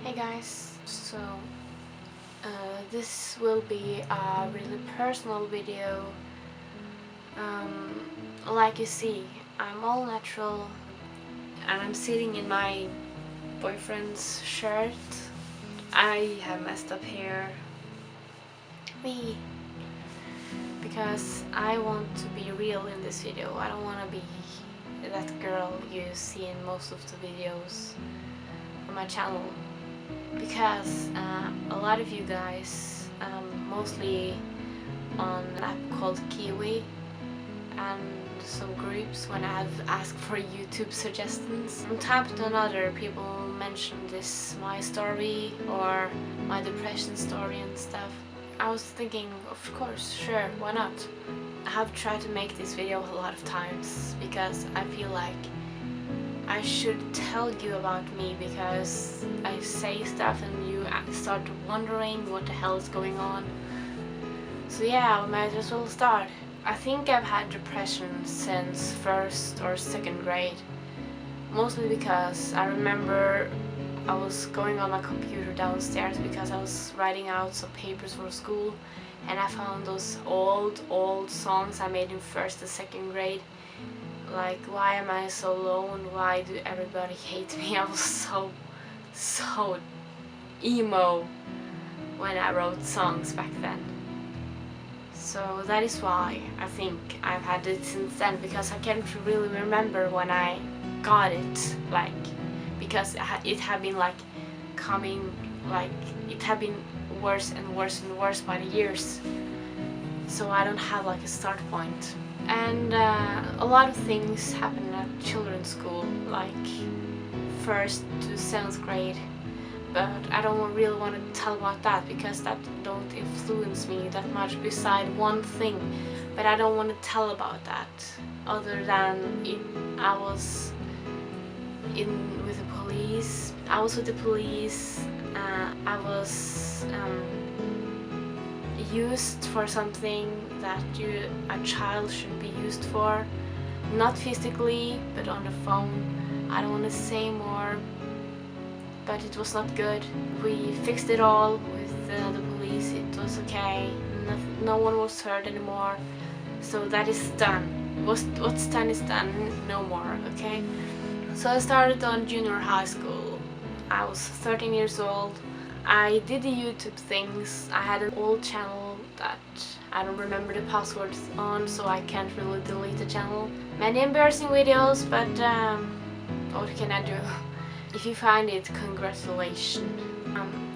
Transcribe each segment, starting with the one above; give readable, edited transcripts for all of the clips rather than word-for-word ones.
Hey guys, so this will be a really personal video. Like you see, I'm all natural and I'm sitting in my boyfriend's shirt. I have messed up hair. Me. Because I want to be real in this video. I don't want to be that girl you see in most of the videos on my channel. Because a lot of you guys, mostly on an app called Kiwi and some groups, when I've asked for YouTube suggestions, from time to another people mention this my story or my depression story and stuff. I was thinking, of course, sure, why not? I have tried to make this video a lot of times because I feel like I should tell you about me, because I say stuff and you start wondering what the hell is going on. So yeah, we might as well start. I think I've had depression since 1st or 2nd grade. Mostly because I remember I was going on my computer downstairs because I was writing out some papers for school, and I found those old songs I made in 1st and 2nd grade. Like, why am I so alone? Why do everybody hate me? I was so emo when I wrote songs back then. So that is why I think I've had it since then, because I can't really remember when I got it, like, because it had been like coming, like it had been worse and worse and worse by the years. So I don't have like a start point. And a lot of things happen at children's school, like 1st to 7th grade, but I don't really want to tell about that because that don't influence me that much beside one thing. But I don't want to tell about that, other than I was with the police. I was with the police. I was used for something that a child should be used for, not physically but on the phone. I don't want to say more, but it was not good. We fixed it all with the police. It was okay. No one was hurt anymore, so that is done. What's done is done. No more, okay? So I started on junior high school. I was 13 years old. I did the YouTube things. I had an old channel that I don't remember the passwords on, so I can't really delete the channel. Many embarrassing videos, but what can I do? If you find it, congratulations.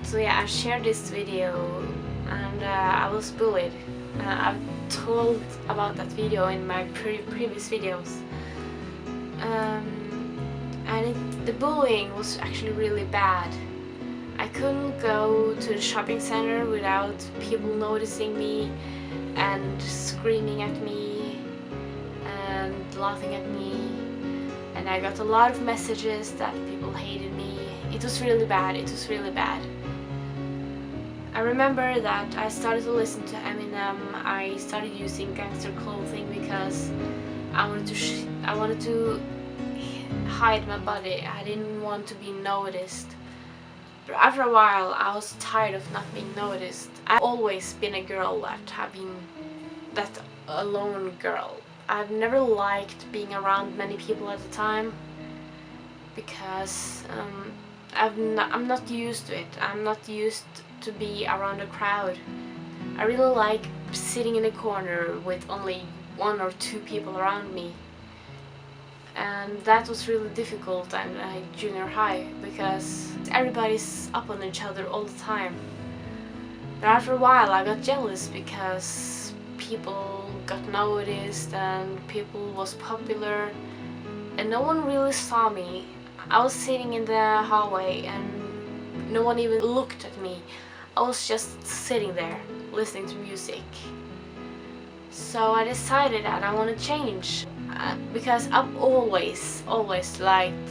So yeah, I shared this video and I was bullied. I've told about that video in my previous videos. And the bullying was actually really bad. I couldn't go to the shopping center without people noticing me and screaming at me and laughing at me. And I got a lot of messages that people hated me. It was really bad. It was really bad. I remember that I started to listen to Eminem. I started using gangster clothing because I wanted to hide my body. I didn't want to be noticed. But after a while, I was tired of not being noticed. I've always been a girl that alone girl. I've never liked being around many people at a time because I'm not used to it. I'm not used to be around a crowd. I really like sitting in a corner with only 1 or 2 people around me. And that was really difficult in junior high because everybody's up on each other all the time. But after a while I got jealous because people got noticed and people was popular and no one really saw me. I was sitting in the hallway and no one even looked at me. I was just sitting there listening to music. So I decided that I want to change. Because I've always liked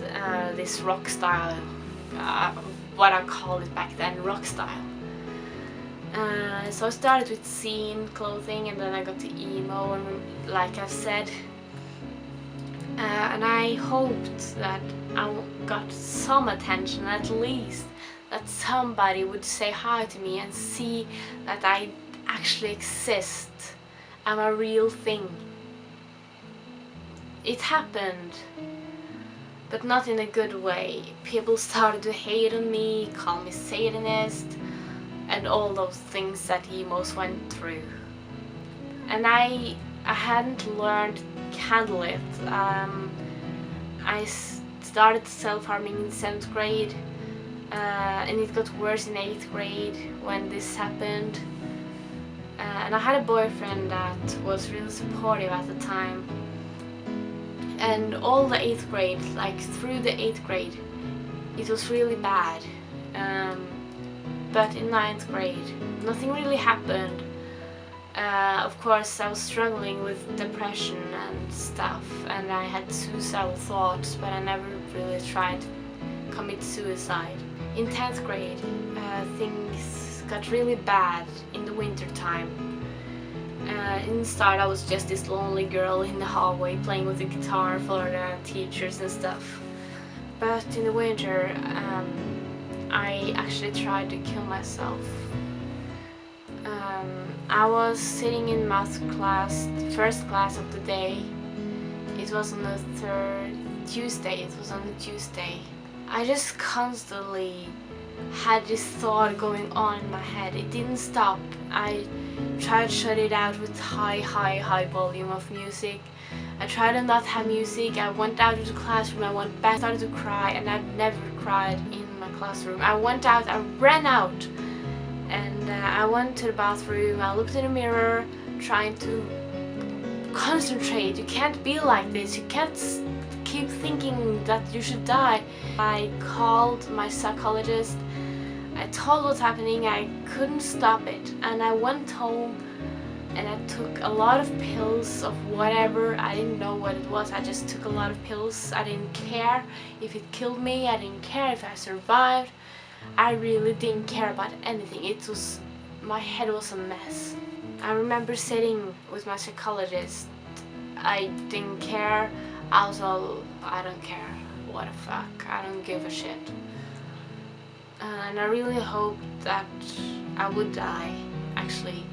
this rock style, what I called it back then, rock style. So I started with scene clothing and then I got to emo, and like I said, and I hoped that I got some attention, at least that somebody would say hi to me and see that I actually exist. I'm a real thing. It happened, but not in a good way. People started to hate on me, call me Satanist, and all those things that emos went through. And I hadn't learned to handle it. I started self-harming in 7th grade, and it got worse in 8th grade when this happened. And I had a boyfriend that was really supportive at the time. And all the 8th grade, like through the 8th grade, it was really bad. But in 9th grade, nothing really happened. Of course, I was struggling with depression and stuff, and I had suicidal thoughts, but I never really tried to commit suicide. In 10th grade, things got really bad in the winter time. In the start, I was just this lonely girl in the hallway playing with the guitar for the teachers and stuff. But in the winter, I actually tried to kill myself. I was sitting in math class, the first class of the day. It was on the Tuesday. I just constantly had this thought going on in my head. It didn't stop. I tried to shut it out with high volume of music. I tried to not have music. I went out of the classroom. I went back, started to cry, and I've never cried in my classroom. I went out, I ran out, and I went to the bathroom. I looked in the mirror, trying to concentrate. You can't be like this. You can't keep thinking that you should die. I called my psychologist. I told what's happening. I couldn't stop it, and I went home and I took a lot of pills of whatever. I didn't know what it was. I just took a lot of pills. I didn't care if it killed me. I didn't care if I survived. I really didn't care about anything. My head was a mess. I remember sitting with my psychologist. I didn't care. I was all, I don't care. What the fuck? I don't give a shit. And I really hoped that I would die, actually.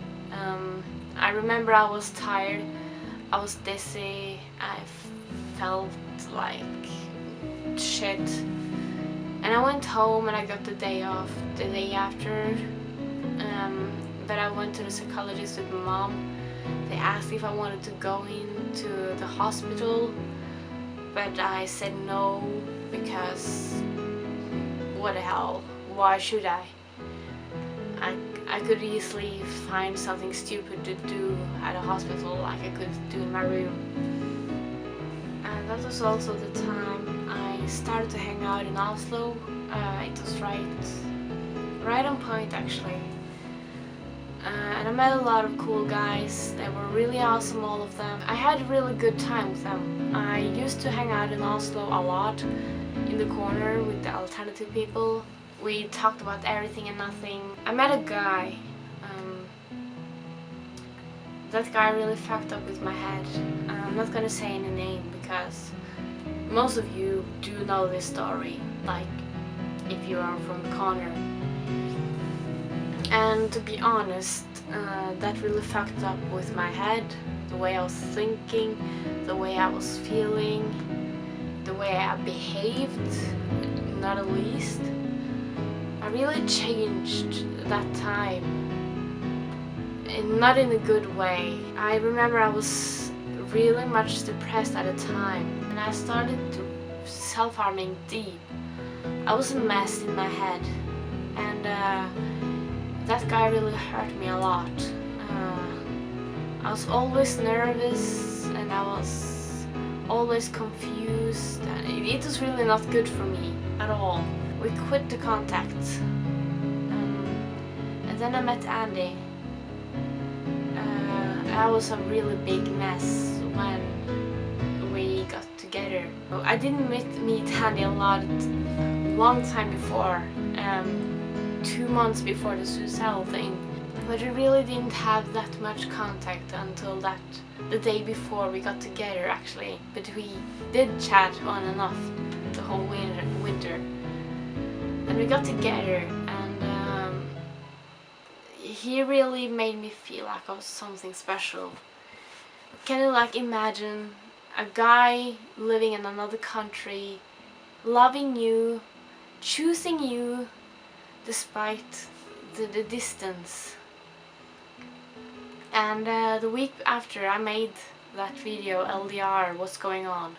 I remember I was tired, I was dizzy, I felt like shit. And I went home and I got the day off the day after. But I went to the psychologist with my mom. They asked if I wanted to go into the hospital, but I said no, because what the hell, why should I? I could easily find something stupid to do at a hospital, like I could do in my room. And that was also the time I started to hang out in Oslo. It was right on point, actually. And I met a lot of cool guys. They were really awesome, all of them. I had a really good time with them. I used to hang out in Oslo a lot, in the corner with the alternative people. We talked about everything and nothing. I met a guy. That guy really fucked up with my head. I'm not gonna say any name because most of you do know this story, like if you are from Connor. And to be honest, that really fucked up with my head, the way I was thinking, the way I was feeling, the way I behaved, not the least. I really changed that time, and not in a good way. I remember I was really much depressed at the time, and I started to self-harming deep. I was a mess in my head, and that guy really hurt me a lot. I was always nervous, and I was always confused. It was really not good for me at all. We quit the contact, and then I met Andy. I was a really big mess when we got together. I didn't meet Andy a long time before, 2 months before the suicidal thing, but we really didn't have that much contact until the day before we got together, actually. But we did chat on and off the whole winter. And we got together, and he really made me feel like I was something special. Can you like imagine a guy living in another country, loving you, choosing you despite the distance? And the week after I made that video, LDR, what's going on,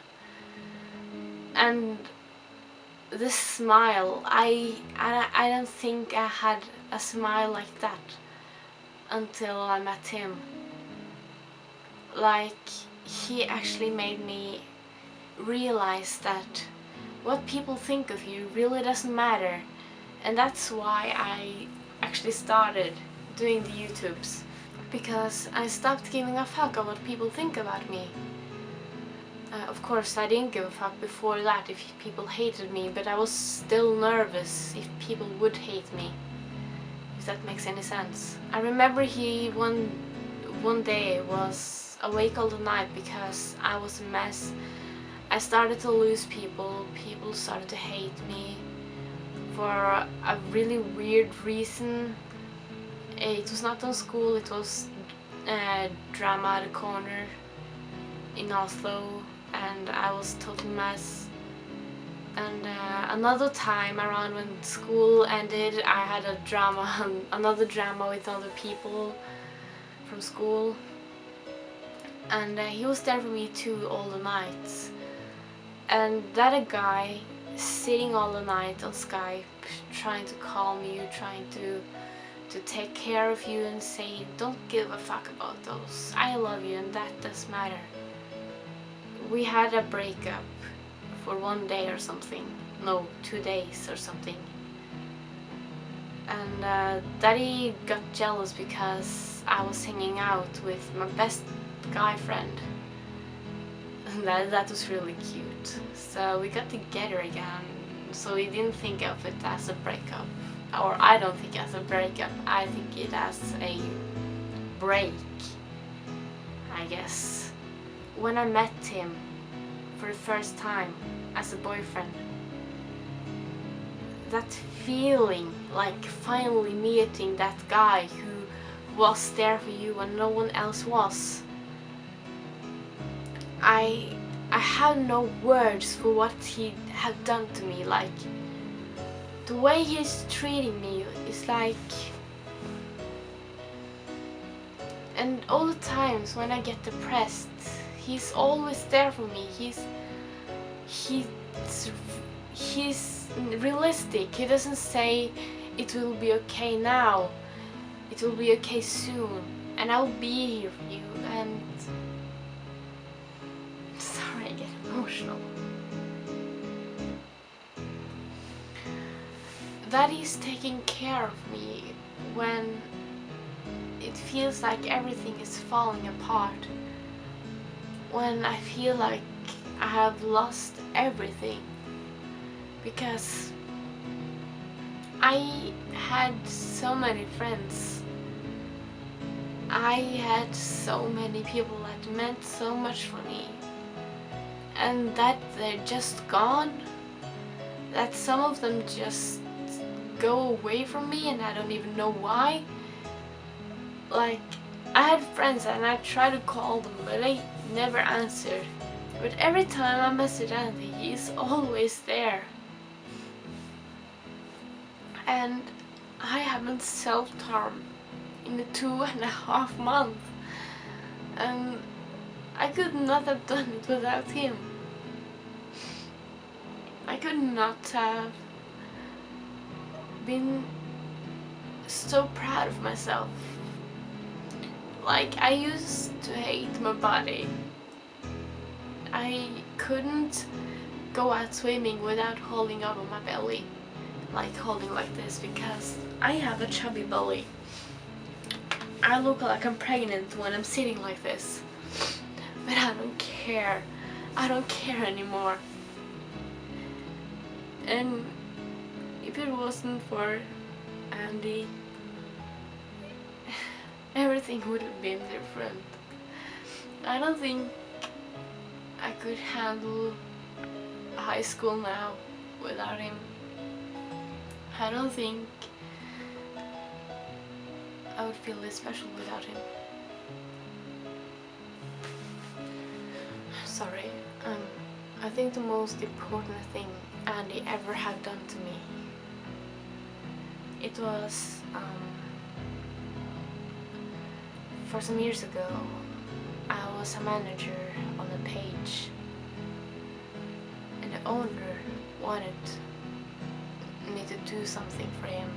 and this smile, I don't think I had a smile like that until I met him. Like, he actually made me realize that what people think of you really doesn't matter, and that's why I actually started doing the YouTubes, because I stopped giving a fuck of what people think about me. Of course, I didn't give a fuck before that if people hated me, but I was still nervous if people would hate me, if that makes any sense. I remember he one day was awake all the night because I was a mess. I started to lose people started to hate me for a really weird reason. It was not on school, it was drama at the corner in Oslo, and I was a total mess. And another time around when school ended, I had a drama, another drama with other people from school, and he was there for me too all the nights. And that a guy sitting all the night on Skype, trying to calm you, trying to take care of you and say, don't give a fuck about those, I love you and that does matter. We had a breakup for 1 day or something, no, 2 days or something. And Daddy got jealous because I was hanging out with my best guy friend. And that was really cute. So we got together again, so we didn't think of it as a breakup. Or I don't think it as a breakup, I think it as a break, I guess. When I met him for the first time as a boyfriend, that feeling like finally meeting that guy who was there for you when no one else was, I have no words for what he had done to me. Like, the way he's treating me is like, and all the times when I get depressed, he's always there for me. He's realistic. He doesn't say it will be okay now, it will be okay soon, and I'll be here for you. And sorry, I get emotional. That he's taking care of me when it feels like everything is falling apart, when I feel like I have lost everything, because I had so many friends, I had so many people that meant so much for me, and that they're just gone, that some of them just go away from me and I don't even know why. Like, I had friends and I tried to call them, but they never answered. But every time I message Andy, he's always there. And I haven't self-harmed in the 2.5 months. And I could not have done it without him. I could not have been so proud of myself. Like, I used to hate my body. I couldn't go out swimming without holding over my belly, like holding like this, because I have a chubby belly. I look like I'm pregnant when I'm sitting like this, but I don't care. I don't care anymore. And if it wasn't for Andy, everything would have been different. I don't think I could handle high school now without him. I don't think I would feel this special without him. Sorry. I think the most important thing Andy ever had done to me, it was for some years ago. I was a manager on a page, and the owner wanted me to do something for him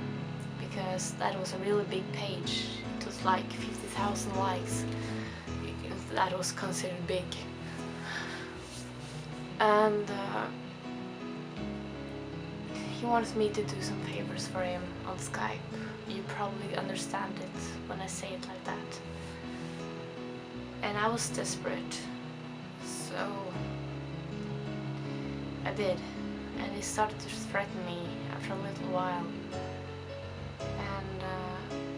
because that was a really big page. It was like 50,000 likes. That was considered big. And he wanted me to do some favors for him on Skype. You probably understand it when I say it like that. And I was desperate, so I did. And he started to threaten me after a little while. And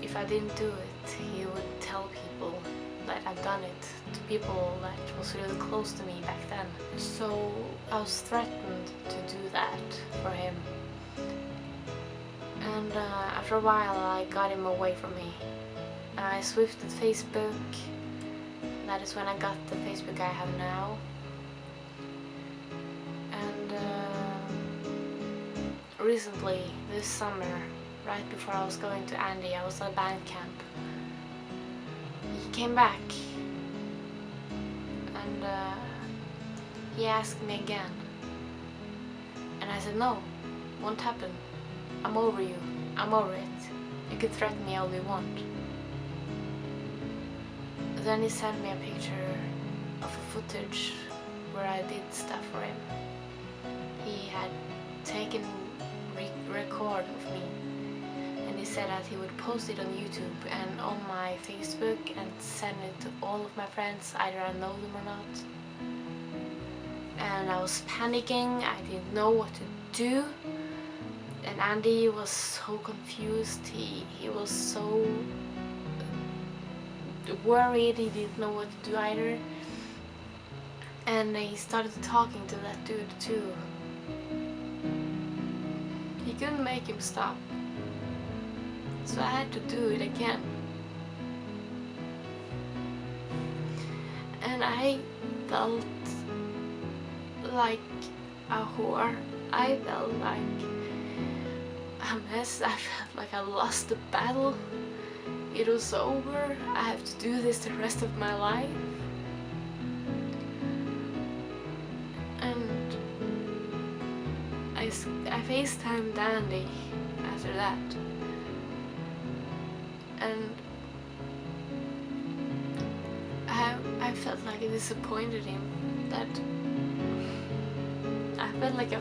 if I didn't do it, he would tell people that I've done it, to people that was really close to me back then. So I was threatened to do that for him. And after a while I got him away from me. I swifted Facebook. That is when I got the Facebook I have now. And recently, this summer, right before I was going to Andy, I was at band camp. He came back and he asked me again. And I said, no, won't happen. I'm over you. I'm over it. You can threaten me all you want. Then he sent me a picture of a footage where I did stuff for him. He had taken record of me, and he said that he would post it on YouTube and on my Facebook and send it to all of my friends, either I know them or not. And I was panicking. I didn't know what to do. And Andy was so confused. He was so worried. He didn't know what to do either. And he started talking to that dude too. He couldn't make him stop. So I had to do it again. And I felt like a whore. I felt like a mess. I felt like I lost the battle. It was over. I have to do this the rest of my life. And I FaceTimed Andy after that. And I felt like I disappointed him. That I felt like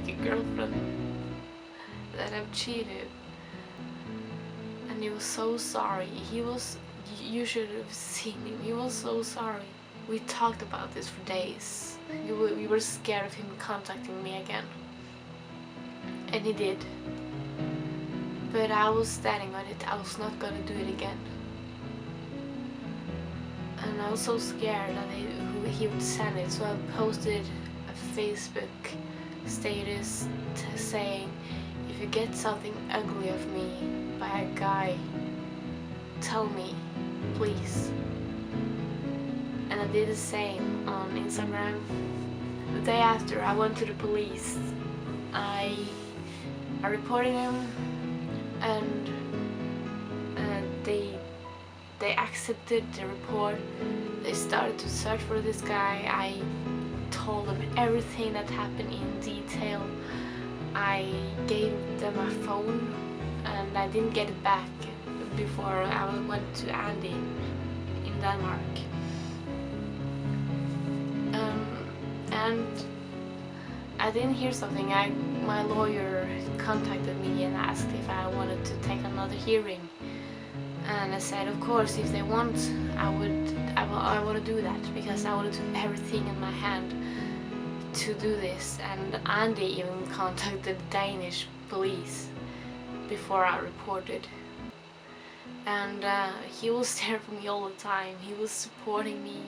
a girlfriend, that I've cheated. And he was so sorry. You should have seen him. He was so sorry. We talked about this for days. We were scared of him contacting me again. And he did. But I was standing on it. I was not gonna do it again. And I was so scared that he would send it. So I posted a Facebook status saying, if you get something ugly of me by a guy, tell me, please. And I did the same on Instagram. The day after, I went to the police. I reported him, and they accepted the report. They started to search for this guy. I told them everything that happened in detail. I gave them a phone, and I didn't get it back before I went to Andy in Denmark. And I didn't hear something. My lawyer contacted me and asked if I wanted to take another hearing. And I said, of course, if they want, I want to do that, because I want to do everything in my hand to do this. And Andy even contacted the Danish police before I reported. And he was there for me all the time. He was supporting me.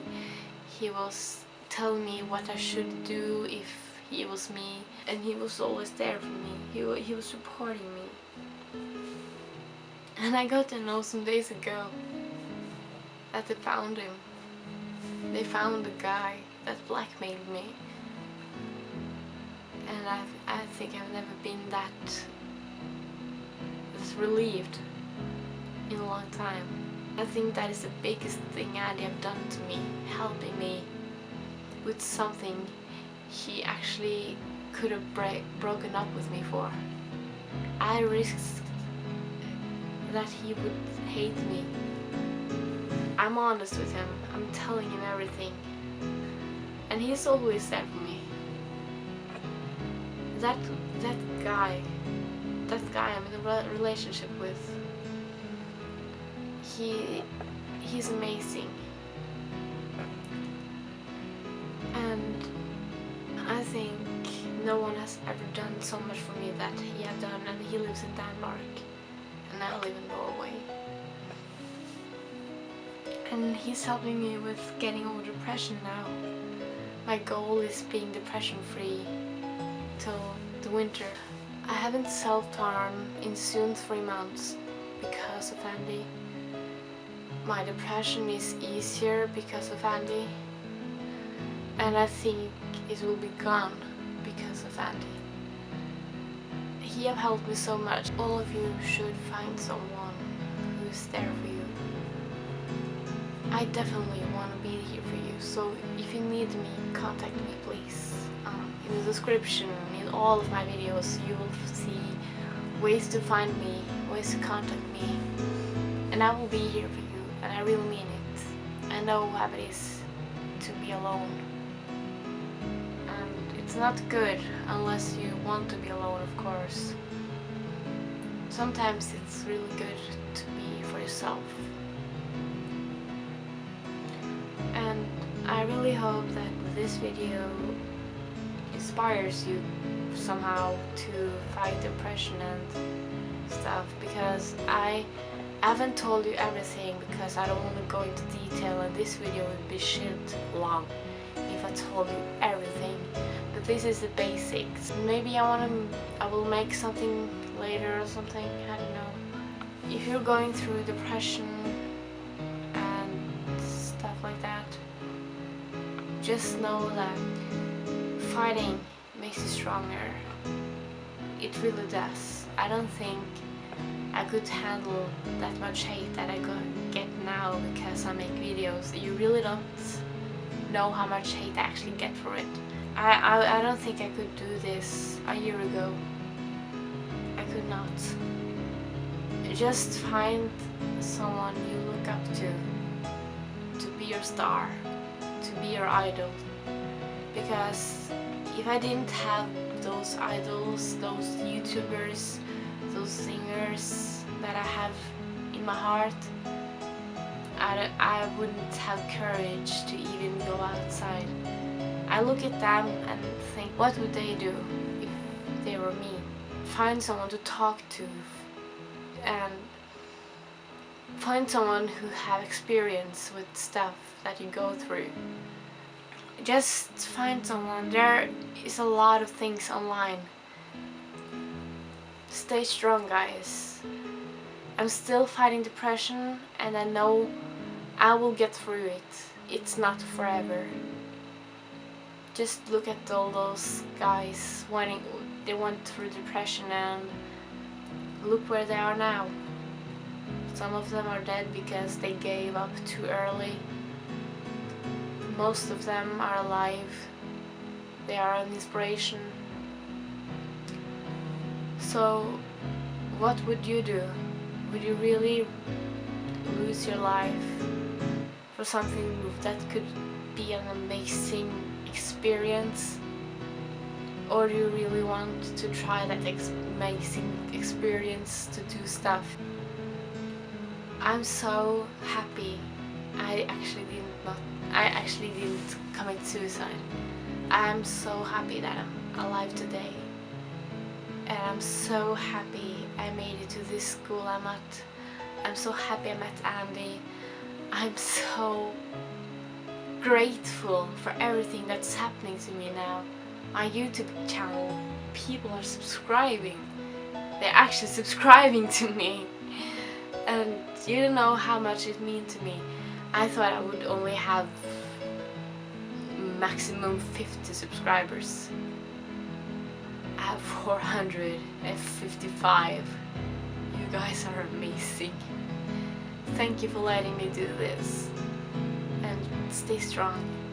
He was telling me what I should do if he was me, and he was always there for me. He was supporting me. And I got to know some days ago that they found him. They found the guy that blackmailed me. And I think I've never been that relieved in a long time. I think that is the biggest thing Andy have done to me, helping me with something he actually could have broken up with me for. I risked that he would hate me. I'm honest with him, I'm telling him everything, and he's always there for me. That guy I'm in a relationship with, he's amazing. And I think no one has ever done so much for me that he had done, and he lives in Denmark and I live in Norway. And he's helping me with getting over depression now. My goal is being depression free till the winter. I haven't self-harmed in soon 3 months because of Andy. My depression is easier because of Andy, and I think it will be gone because of Andy. He have helped me so much. All of you should find someone who's there for you. I definitely want to be here for you, so if you need me, contact me please. In the description, in all of my videos, you will see ways to find me, ways to contact me, and I will be here for you, and I really mean it. I know how it is to be alone, and it's not good unless you want to be alone, of course. Sometimes it's really good to be for yourself. And I really hope that this video inspires you somehow to fight depression and stuff, because I haven't told you everything because I don't want to go into detail, and this video would be shit long if I told you everything. But this is the basics. Maybe I will make something later or something, I don't know. If you're going through depression and stuff like that, just know that fighting makes you stronger. It really does. I don't think I could handle that much hate that I get now because I make videos. You really don't know how much hate I actually get for it. I don't think I could do this a year ago. I could not. Just find someone you look up to be your star, to be your idol. Because if I didn't have those idols, those YouTubers, those singers that I have in my heart, I wouldn't have courage to even go outside. I look at them and think, what would they do if they were me? Find someone to talk to, and find someone who have experience with stuff that you go through. Just find someone. There is a lot of things online. Stay strong, guys. I'm still fighting depression, and I know I will get through it. It's not forever. Just look at all those guys they went through depression, and look where they are now. Some of them are dead because they gave up too early. Most of them are alive. They are an inspiration. So what would you do? Would you really lose your life for something that could be an amazing experience? Or do you really want to try that amazing experience to do stuff? I'm so happy I actually didn't commit suicide. I'm so happy that I'm alive today. And I'm so happy I made it to this school I'm at. I'm so happy I met Andy. I'm so grateful for everything that's happening to me now. my YouTube channel, people are subscribing. They're actually subscribing to me. And you don't know how much it means to me. I thought I would only have maximum 50 subscribers. I have 455. You guys are amazing. Thank you for letting me do this. And stay strong.